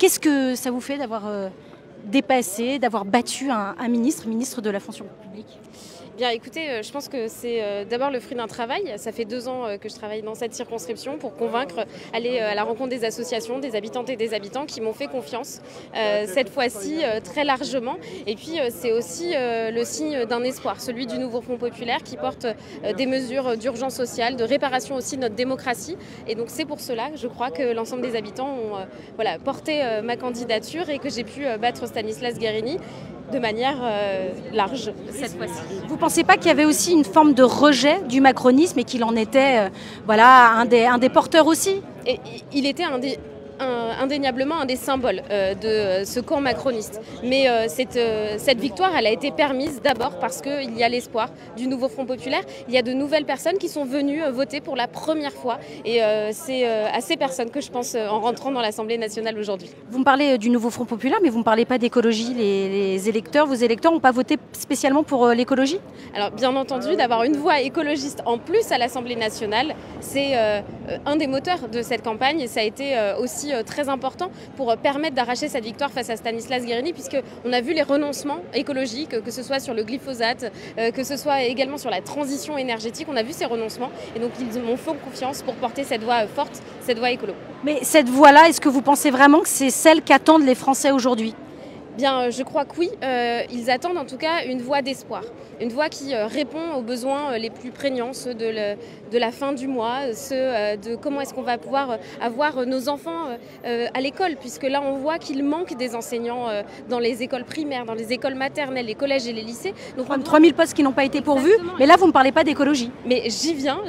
Qu'est-ce que ça vous fait d'avoir dépassé, d'avoir battu un ministre de la fonction publique? Bien, écoutez, je pense que c'est d'abord le fruit d'un travail. Ça fait 2 ans que je travaille dans cette circonscription pour convaincre, aller à la rencontre des associations, des habitantes et des habitants qui m'ont fait confiance, cette fois-ci très largement. Et puis c'est aussi le signe d'un espoir, celui du nouveau Front populaire qui porte des mesures d'urgence sociale, de réparation aussi de notre démocratie. Et donc c'est pour cela, je crois, que l'ensemble des habitants ont voilà, porté ma candidature et que j'ai pu battre Stanislas Guerini de manière large cette fois-ci. Vous ne pensez pas qu'il y avait aussi une forme de rejet du macronisme et qu'il en était voilà, un des porteurs aussi? Et il était indéniablement un des symboles de ce camp macroniste. Mais cette victoire, elle a été permise d'abord parce qu'il y a l'espoir du nouveau Front populaire. Il y a de nouvelles personnes qui sont venues voter pour la première fois. Et c'est à ces personnes que je pense en rentrant dans l'Assemblée nationale aujourd'hui. Vous me parlez du nouveau Front populaire, mais vous ne me parlez pas d'écologie. Les électeurs, vos électeurs n'ont pas voté spécialement pour l'écologie? Alors bien entendu, d'avoir une voix écologiste en plus à l'Assemblée nationale, c'est un des moteurs de cette campagne. Et ça a été aussi très important pour permettre d'arracher cette victoire face à Stanislas Guerini, puisqu'on a vu les renoncements écologiques, que ce soit sur le glyphosate, que ce soit également sur la transition énergétique. On a vu ces renoncements et donc ils m'ont fait confiance pour porter cette voix forte, cette voix écolo. Mais cette voix-là, est-ce que vous pensez vraiment que c'est celle qu'attendent les Français aujourd'hui? Bien, je crois que oui. Ils attendent en tout cas une voix d'espoir. Une voix qui répond aux besoins les plus prégnants, ceux de la fin du mois, ceux de comment est-ce qu'on va pouvoir avoir nos enfants à l'école, puisque là on voit qu'il manque des enseignants dans les écoles primaires, dans les écoles maternelles, les collèges et les lycées. Donc 3000 postes qui n'ont pas été pourvus, mais là vous ne me parlez pas d'écologie. Mais j'y viens.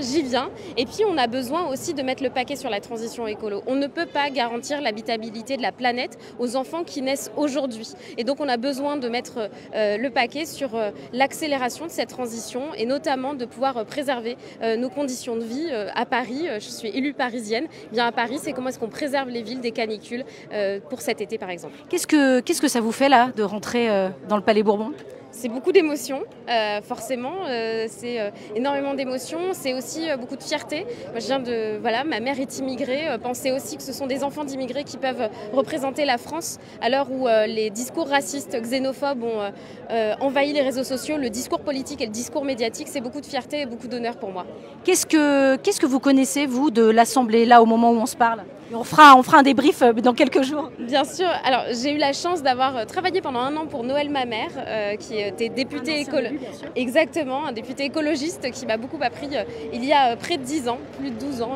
Et puis on a besoin aussi de mettre le paquet sur la transition écolo. On ne peut pas garantir l'habitabilité de la planète aux enfants qui naissent aujourd'hui. Et donc on a besoin de mettre le paquet sur l'accélération de cette transition et notamment de pouvoir préserver nos conditions de vie à Paris. Je suis élue parisienne. Bien à Paris, c'est comment est-ce qu'on préserve les villes des canicules pour cet été par exemple. Qu'est-ce que ça vous fait là de rentrer dans le Palais Bourbon? C'est beaucoup d'émotions, forcément, c'est énormément d'émotions, c'est aussi beaucoup de fierté. Moi, je viens de, voilà, ma mère est immigrée, pensez aussi que ce sont des enfants d'immigrés qui peuvent représenter la France à l'heure où les discours racistes, xénophobes ont envahi les réseaux sociaux, le discours politique et le discours médiatique, c'est beaucoup de fierté et beaucoup d'honneur pour moi. Qu'est-ce que vous connaissez, vous, de l'Assemblée, là, au moment où on se parle? On fera un débrief dans quelques jours. Bien sûr. Alors, j'ai eu la chance d'avoir travaillé pendant 1 an pour Noël Mamère, qui était député écologiste. Exactement, un député écologiste qui m'a beaucoup appris il y a près de 10 ans, plus de 12 ans.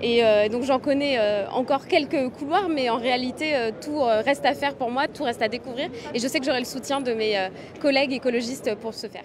Et donc, j'en connais encore quelques couloirs, mais en réalité, tout reste à faire pour moi, tout reste à découvrir. Et je sais que j'aurai le soutien de mes collègues écologistes pour ce faire.